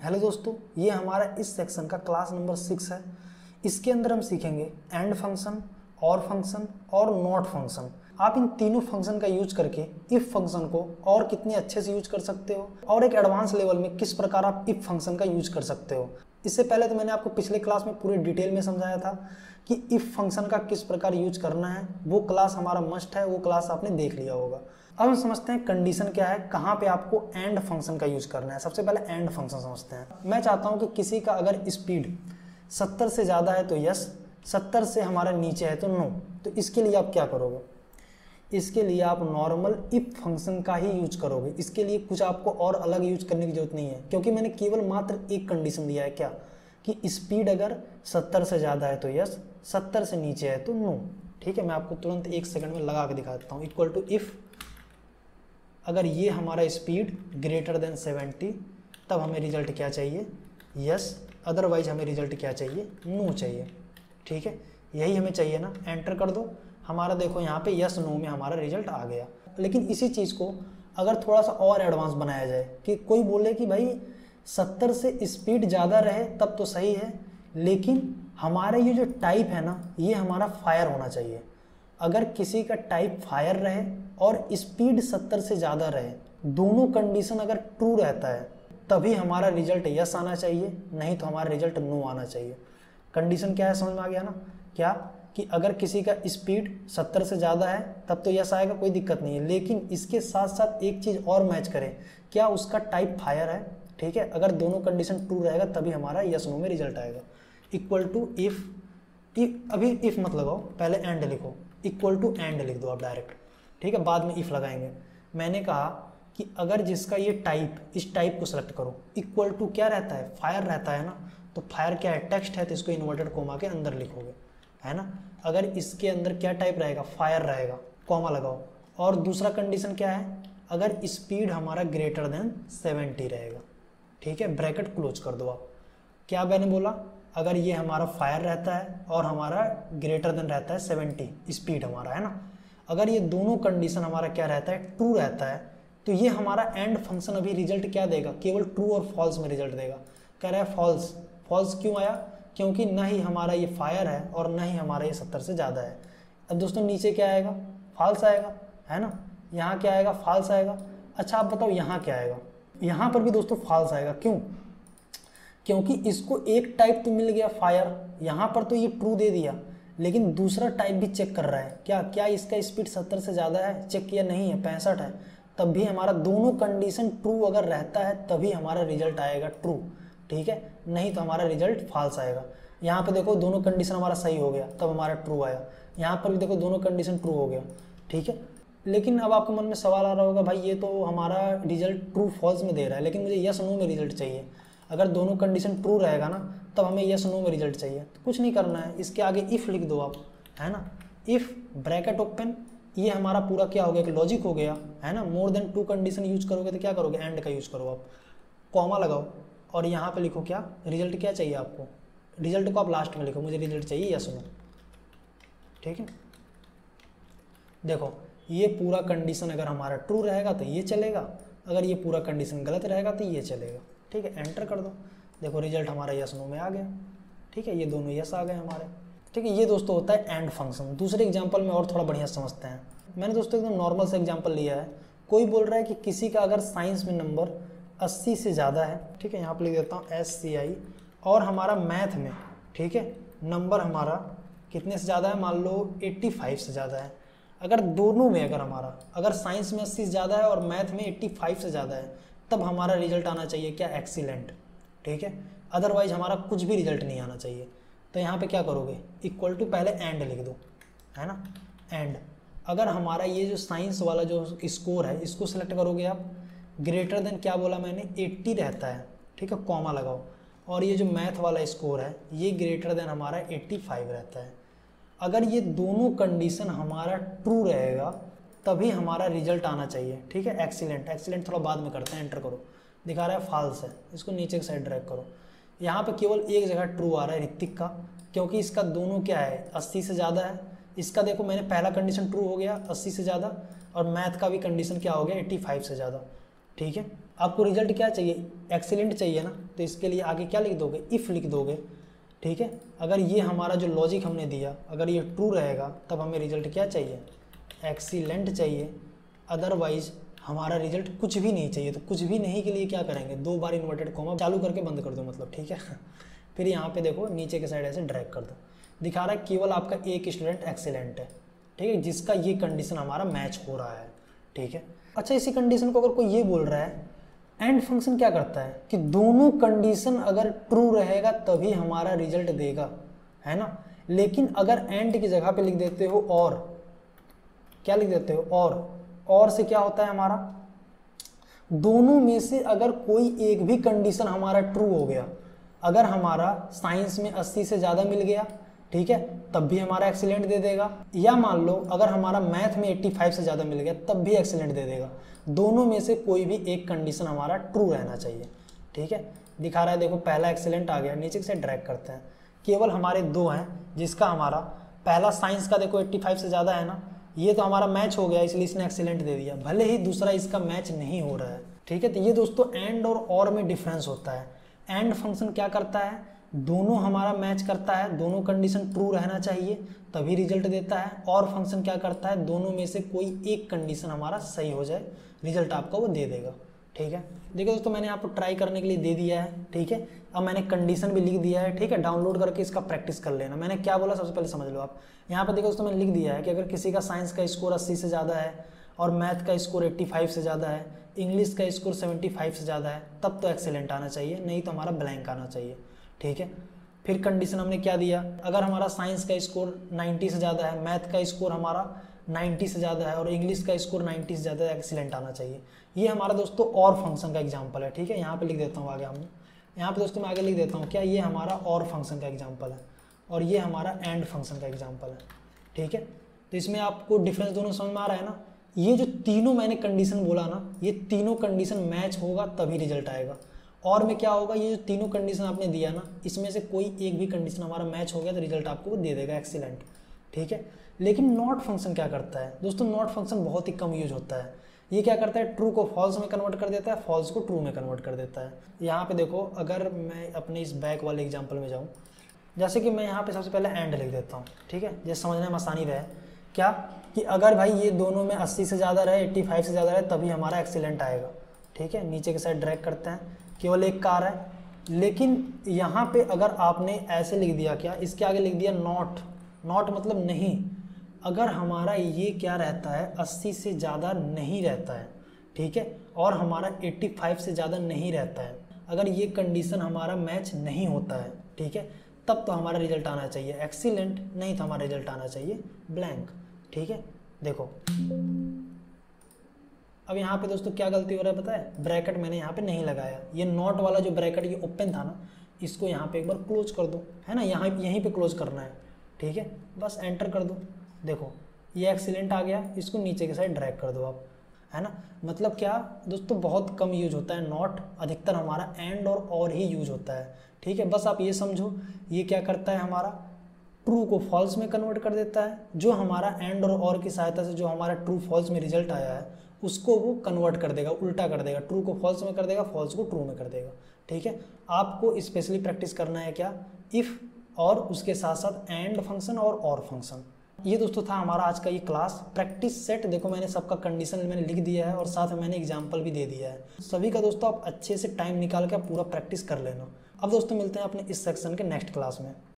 Hello दोस्तों, ये हमारा इस सेक्शन का क्लास नंबर 6 है। इसके अंदर हम सीखेंगे एंड फंक्शन, और फंक्शन और नॉट फंक्शन। आप इन तीनों फंक्शन का यूज करके इफ फंक्शन को और कितने अच्छे से यूज कर सकते हो और एक एडवांस लेवल में किस प्रकार आप इफ फंक्शन का यूज कर सकते हो। इससे पहले तो मैंने आपको पिछले क्लास में पूरे डिटेल में समझाया था कि इफ फंक्शन का किस प्रकार यूज करना है। वो क्लास हमारा मस्ट है, वो क्लास आपने देख लिया होगा। अब हम समझते हैं कंडीशन क्या है, कहाँ पे आपको एंड फंक्शन का यूज करना है। सबसे पहले एंड फंक्शन समझते हैं। मैं चाहता हूँ कि किसी का अगर स्पीड 70 से ज़्यादा है तो यस, 70 से हमारा नीचे है तो नो। तो इसके लिए आप क्या करोगे? इसके लिए आप नॉर्मल इफ फंक्शन का ही यूज करोगे। इसके लिए कुछ आपको और अलग यूज करने की जरूरत नहीं है, क्योंकि मैंने केवल मात्र एक कंडीशन दिया है। क्या? कि स्पीड अगर 70 से ज़्यादा है तो यस, 70 से नीचे है तो नो। ठीक है, मैं आपको तुरंत 1 सेकंड में लगा के दिखा देता हूँ। इक्वल टू इफ अगर ये हमारा स्पीड ग्रेटर देन 70, तब हमें रिजल्ट क्या चाहिए? यस। अदरवाइज हमें रिजल्ट क्या चाहिए? नो चाहिए। ठीक है, यही हमें चाहिए ना। एंटर कर दो। हमारा देखो यहाँ पे यस नो में हमारा रिजल्ट आ गया। लेकिन इसी चीज़ को अगर थोड़ा सा और एडवांस बनाया जाए कि कोई बोले कि भाई 70 से स्पीड ज़्यादा रहे तब तो सही है, लेकिन हमारा ये जो टाइप है ना, ये हमारा फायर होना चाहिए। अगर किसी का टाइप फायर रहे और स्पीड 70 से ज़्यादा रहे, दोनों कंडीशन अगर ट्रू रहता है तभी हमारा रिजल्ट यस आना चाहिए, नहीं तो हमारा रिजल्ट नो आना चाहिए। कंडीशन क्या है समझ में आ गया ना? क्या कि अगर किसी का स्पीड 70 से ज़्यादा है तब तो यस आएगा, कोई दिक्कत नहीं है। लेकिन इसके साथ साथ एक चीज़ और मैच करें, क्या उसका टाइप फायर है। ठीक है, अगर दोनों कंडीशन ट्रू रहेगा तभी हमारा यस नो में रिजल्ट आएगा। इक्वल टू इफ, अभी इफ मत लगाओ, पहले एंड लिखो। इक्वल टू एंड लिख दो आप डायरेक्ट। ठीक है, बाद में इफ लगाएंगे। मैंने कहा कि अगर जिसका ये टाइप, इस टाइप को सेलेक्ट करो। इक्वल टू क्या रहता है? फायर रहता है ना। तो फायर क्या है? टेक्स्ट है, तो इसको इन्वर्टेड कोमा के अंदर लिखोगे, है ना। अगर इसके अंदर क्या टाइप रहेगा? फायर रहेगा, कॉमा लगाओ। और दूसरा कंडीशन क्या है? अगर स्पीड हमारा ग्रेटर देन 70 रहेगा। ठीक है, ब्रैकेट क्लोज कर दो आप। क्या मैंने बोला? अगर ये हमारा फायर रहता है और हमारा ग्रेटर देन रहता है 70 स्पीड हमारा, है ना। अगर ये दोनों कंडीशन हमारा क्या रहता है? ट्रू रहता है, तो ये हमारा एंड फंक्शन अभी रिजल्ट क्या देगा? केवल ट्रू और फॉल्स में रिजल्ट देगा। कह रहा है फॉल्स। फॉल्स क्यों आया? क्योंकि ना ही हमारा ये फायर है और ना ही हमारा ये 70 से ज़्यादा है। अब दोस्तों नीचे क्या आएगा? फॉल्स आएगा, है ना। यहाँ क्या आएगा? फॉल्स आएगा। अच्छा आप बताओ यहाँ क्या आएगा? यहाँ पर भी दोस्तों फॉल्स आएगा। क्यों? क्योंकि इसको एक टाइप तो मिल गया फायर, यहाँ पर तो ये ट्रू दे दिया, लेकिन दूसरा टाइप भी चेक कर रहा है। क्या इसका स्पीड 70 से ज़्यादा है? चेक किया, नहीं है, 65 है। तब भी हमारा दोनों कंडीशन ट्रू अगर रहता है तभी हमारा रिजल्ट आएगा ट्रू। ठीक है, नहीं तो हमारा रिजल्ट फॉल्स आएगा। यहाँ पे देखो दोनों कंडीशन हमारा सही हो गया तब हमारा ट्रू आया। यहाँ पर भी देखो दोनों कंडीशन ट्रू हो गया। ठीक है, लेकिन अब आपके मन में सवाल आ रहा होगा, भाई ये तो हमारा रिजल्ट ट्रू फॉल्स में दे रहा है, लेकिन मुझे यस नो में रिजल्ट चाहिए। अगर दोनों कंडीशन ट्रू रहेगा ना, तब हमें यस नो में रिजल्ट चाहिए। तो कुछ नहीं करना है, इसके आगे इफ़ लिख दो आप, है ना। इफ़ ब्रैकेट ओपन, ये हमारा पूरा क्या हो गया? कि लॉजिक हो गया, है ना। मोर देन 2 कंडीशन यूज करोगे तो क्या करोगे? एंड का यूज करो आप। कॉमा लगाओ और यहाँ पे लिखो क्या? रिजल्ट क्या चाहिए आपको? रिजल्ट को आप लास्ट में लिखो, मुझे रिजल्ट चाहिए यस नो। ठीक है, देखो ये पूरा कंडीशन अगर हमारा ट्रू रहेगा तो ये चलेगा, अगर ये पूरा कंडीशन गलत रहेगा तो ये चलेगा। ठीक है, एंटर कर दो। देखो रिजल्ट हमारा यस नो में आ गया। ठीक है, ये दोनों यस आ गए हमारे। ठीक है, ये दोस्तों होता है एंड फंक्शन। दूसरे एग्जांपल में और थोड़ा बढ़िया समझते हैं। मैंने दोस्तों एकदम नॉर्मल सा एग्जांपल लिया है। कोई बोल रहा है कि किसी का अगर साइंस में नंबर 80 से ज़्यादा है, ठीक है, यहाँ पर लिख देता हूँ SCI, और हमारा मैथ में, ठीक है, नंबर हमारा कितने से ज़्यादा है? मान लो 85 से ज़्यादा है। अगर दोनों में अगर साइंस में 80 से ज़्यादा है और मैथ में 85 से ज़्यादा है, तब हमारा रिजल्ट आना चाहिए क्या? एक्सीलेंट। ठीक है, अदरवाइज हमारा कुछ भी रिजल्ट नहीं आना चाहिए। तो यहाँ पे क्या करोगे? इक्वल टू पहले एंड लिख दो, है ना। एंड अगर हमारा ये जो साइंस वाला जो स्कोर है इसको सेलेक्ट करोगे आप, ग्रेटर देन क्या बोला मैंने? 80 रहता है। ठीक है, कॉमा लगाओ। और ये जो मैथ वाला स्कोर है ये ग्रेटर देन हमारा 85 रहता है। अगर ये दोनों कंडीशन हमारा ट्रू रहेगा तभी हमारा रिजल्ट आना चाहिए। ठीक है, एक्सीलेंट। एक्सीलेंट थोड़ा बाद में करते हैं, एंटर करो। दिखा रहा है फॉल्स है, इसको नीचे की साइड ड्रैग करो। यहाँ पे केवल एक जगह ट्रू आ रहा है ऋतिक का, क्योंकि इसका दोनों क्या है? 80 से ज़्यादा है। इसका देखो मैंने पहला कंडीशन ट्रू हो गया 80 से ज़्यादा, और मैथ का भी कंडीशन क्या हो गया? 85 से ज़्यादा। ठीक है, आपको रिजल्ट क्या चाहिए, एक्सीलेंट चाहिए ना, तो इसके लिए आगे क्या लिख दोगे, इफ़ लिख दोगे। ठीक है, अगर ये हमारा जो लॉजिक हमने दिया अगर ये ट्रू रहेगा तब हमें रिजल्ट क्या चाहिए, एक्सीलेंट चाहिए, अदरवाइज हमारा रिजल्ट कुछ भी नहीं चाहिए। तो कुछ भी नहीं के लिए क्या करेंगे, 2 बार इन्वर्टेड कॉमा चालू करके बंद कर दो मतलब। ठीक है फिर यहाँ पे देखो नीचे के साइड ऐसे ड्रैग कर दो, दिखा रहा है केवल आपका एक स्टूडेंट एक्सीलेंट है। ठीक है, जिसका ये कंडीशन हमारा मैच हो रहा है। ठीक है, अच्छा इसी कंडीशन को अगर कोई ये बोल रहा है, एंड फंक्शन क्या करता है कि दोनों कंडीशन अगर ट्रू रहेगा तभी हमारा रिजल्ट देगा, है ना। लेकिन अगर एंड की जगह पे लिख देते हो और, क्या लिख देते हो, और से क्या होता है हमारा, दोनों में से अगर कोई एक भी कंडीशन हमारा ट्रू हो गया, अगर हमारा साइंस में 80 से ज़्यादा मिल गया, ठीक है, तब भी हमारा एक्सीलेंट दे देगा। या मान लो अगर हमारा मैथ में 85 से ज़्यादा मिल गया तब भी एक्सीलेंट दे देगा। दोनों में से कोई भी एक कंडीशन हमारा ट्रू रहना चाहिए। ठीक है, दिखा रहा है देखो पहला एक्सीलेंट आ गया, नीचे से ड्रैग करते हैं, केवल हमारे 2 हैं जिसका हमारा पहला साइंस का देखो 85 से ज़्यादा है ना, ये तो हमारा मैच हो गया इसलिए इसने एक्सीलेंट दे दिया, भले ही दूसरा इसका मैच नहीं हो रहा है। ठीक है, तो ये दोस्तों एंड और में डिफरेंस होता है। एंड फंक्शन क्या करता है, दोनों हमारा मैच करता है, दोनों कंडीशन ट्रू रहना चाहिए तभी रिजल्ट देता है। और फंक्शन क्या करता है, दोनों में से कोई एक कंडीशन हमारा सही हो जाए, रिजल्ट आपका वो दे देगा। ठीक है, देखो दोस्तों मैंने आपको ट्राई करने के लिए दे दिया है। ठीक है, अब मैंने कंडीशन भी लिख दिया है। ठीक है, डाउनलोड करके इसका प्रैक्टिस कर लेना। मैंने क्या बोला सबसे पहले समझ लो आप। यहाँ पर देखो दोस्तों मैंने लिख दिया है कि अगर किसी का साइंस का स्कोर 80 से ज़्यादा है और मैथ का स्कोर 85 से ज़्यादा है, इंग्लिश का स्कोर 75 से ज़्यादा है, तब तो एक्सीलेंट आना चाहिए, नहीं तो हमारा ब्लैंक आना चाहिए। ठीक है, फिर कंडीशन हमने क्या दिया, अगर हमारा साइंस का स्कोर 90 से ज़्यादा है, मैथ का स्कोर हमारा 90 से ज़्यादा है और इंग्लिश का स्कोर 90 से ज़्यादा है, एक्सीलेंट आना चाहिए। ये हमारा दोस्तों और फंक्शन का एग्जांपल है। ठीक है, यहाँ पे लिख देता हूँ आगे, हमने यहाँ पे दोस्तों मैं आगे लिख देता हूँ क्या, ये हमारा और फंक्शन का एग्जांपल है और ये हमारा एंड फंक्शन का एग्जांपल है। ठीक है, तो इसमें आपको डिफरेंस दोनों समझ में आ रहा है ना। ये जो तीनों मैंने कंडीशन बोला ना, ये तीनों कंडीशन मैच होगा तभी रिजल्ट आएगा। और में क्या होगा, ये जो तीनों कंडीशन आपने दिया ना, इसमें से कोई एक भी कंडीशन हमारा मैच हो गया तो रिजल्ट आपको वो दे देगा, एक्सीलेंट। ठीक है, लेकिन नॉट फंक्शन क्या करता है दोस्तों, नॉट फंक्शन बहुत ही कम यूज होता है। ये क्या करता है, ट्रू को फॉल्स में कन्वर्ट कर देता है, फॉल्स को ट्रू में कन्वर्ट कर देता है। यहाँ पे देखो अगर मैं अपने इस बैक वाले एग्जाम्पल में जाऊँ, जैसे कि मैं यहाँ पे सबसे पहले एंड लिख देता हूँ। ठीक है, जैसे समझने में आसानी रहे, क्या कि अगर भाई ये दोनों में 80 से ज़्यादा रहे, 85 से ज़्यादा रहे, तभी हमारा एक्सीलेंट आएगा। ठीक है, नीचे के साइड ड्रैग करते हैं, केवल एक कार है। लेकिन यहाँ पे अगर आपने ऐसे लिख दिया, क्या इसके आगे लिख दिया नॉट, नॉट मतलब नहीं, अगर हमारा ये क्या रहता है 80 से ज़्यादा नहीं रहता है, ठीक है, और हमारा 85 से ज़्यादा नहीं रहता है, अगर ये कंडीशन हमारा मैच नहीं होता है, ठीक है, तब तो हमारा रिजल्ट आना चाहिए एक्सीलेंट, नहीं तो हमारा रिजल्ट आना चाहिए ब्लैंक। ठीक है, देखो अब यहाँ पे दोस्तों क्या गलती हो रहा है पता है, ब्रैकेट मैंने यहाँ पे नहीं लगाया, ये नॉट वाला जो ब्रैकेट ये ओपन था ना, इसको यहाँ पे एक बार क्लोज कर दो, है ना, यहाँ यहीं पे क्लोज करना है। ठीक है, बस एंटर कर दो, देखो ये एक्सीलेंट आ गया, इसको नीचे के साइड ड्रैग कर दो आप, है ना। मतलब क्या दोस्तों, बहुत कम यूज होता है नॉट, अधिकतर हमारा एंड और ही यूज होता है। ठीक है, बस आप ये समझो ये क्या करता है, हमारा ट्रू को फॉल्स में कन्वर्ट कर देता है, जो हमारा एंड और की सहायता से जो हमारा ट्रू फॉल्स में रिजल्ट आया है उसको वो कन्वर्ट कर देगा, उल्टा कर देगा, ट्रू को फॉल्स में कर देगा, फॉल्स को ट्रू में कर देगा। ठीक है, आपको स्पेशली प्रैक्टिस करना है क्या, इफ़ और उसके साथ साथ एंड फंक्शन और फंक्शन। ये दोस्तों था हमारा आज का ये क्लास प्रैक्टिस सेट। देखो मैंने सबका कंडीशन मैंने लिख दिया है और साथ में मैंने एग्जाम्पल भी दे दिया है सभी का। दोस्तों आप अच्छे से टाइम निकाल के पूरा प्रैक्टिस कर लेना। अब दोस्तों मिलते हैं अपने इस सेक्शन के नेक्स्ट क्लास में।